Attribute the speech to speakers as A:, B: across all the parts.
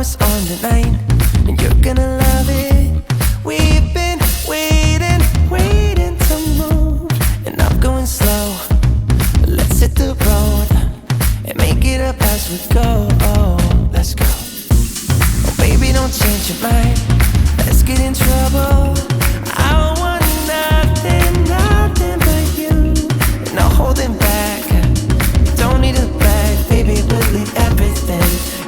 A: what's on tonight, and you're gonna love it. We've been waiting to move, and I'm going slow. Let's hit the road and make it up as we go. Oh, let's go. Oh, baby, don't change your mind. Let's get in trouble. I want nothing but you. No holding back. Don't need a bag, baby. We'll leave everything.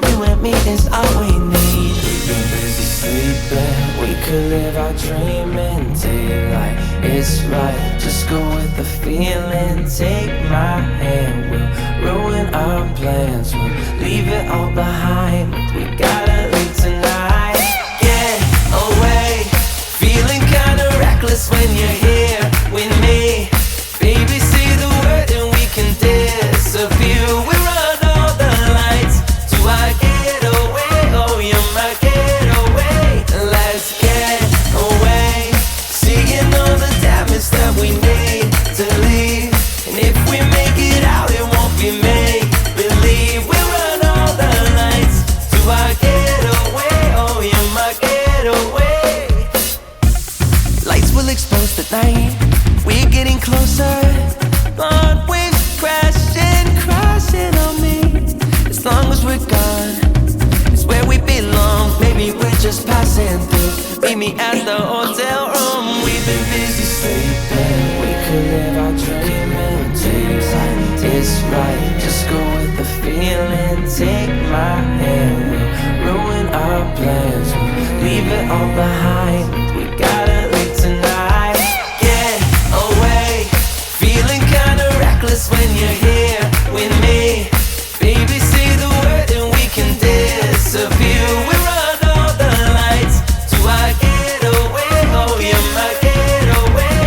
A: You and me is all we need. We've been busy sleeping. We could live our dream and take it like it's right. Just go with the feeling. Take my hand. We'll ruin our plans. We'll leave it all behind. We gotta leave tonight. Get away. Feeling kinda reckless when you're here with me. Baby, say the word and we can disappear. We run all the lights to our getaway. Oh, you're my getaway. Let's get away. Seeing all the damage that we need to leave. And if we make it out, it won't be make believe. We run all the lights to our getaway. Oh, you're my getaway. Lights will expose the night. We're getting closer. Blonde waves crashing on me. As long as we're gone, it's where we belong. Maybe we're just passing through. Meet me at the hotel room. We've been busy sleeping. We could live our dream and take like it's right. Just go with the feeling. Take my hand. We'll ruin our plans. We'll leave it all behind. We gotta leave tonight. Get away. Feeling kinda reckless when you're here with me. Baby, say the word and we can disappear. We run all the lights to our getaway. Oh, you're my getaway.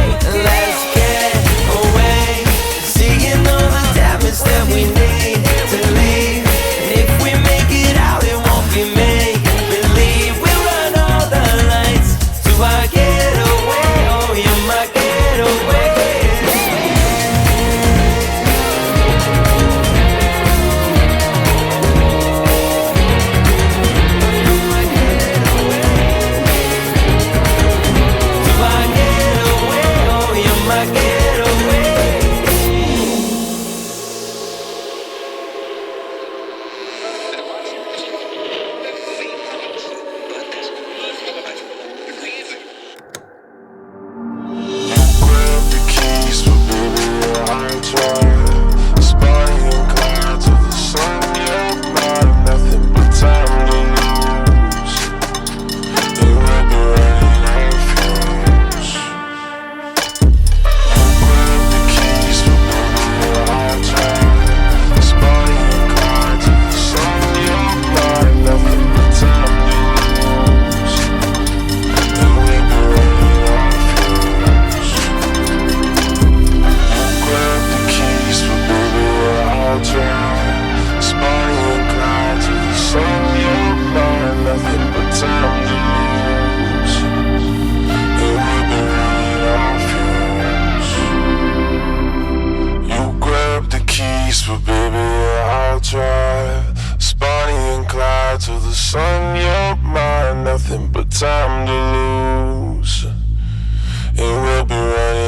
A: Let's get away. Seeing all the damage that we need to leave. And if we make it out, it won't be make believe. We run all the lights to our getaway. Oh, you're my getaway.
B: Nothing but time to lose, and we'll be running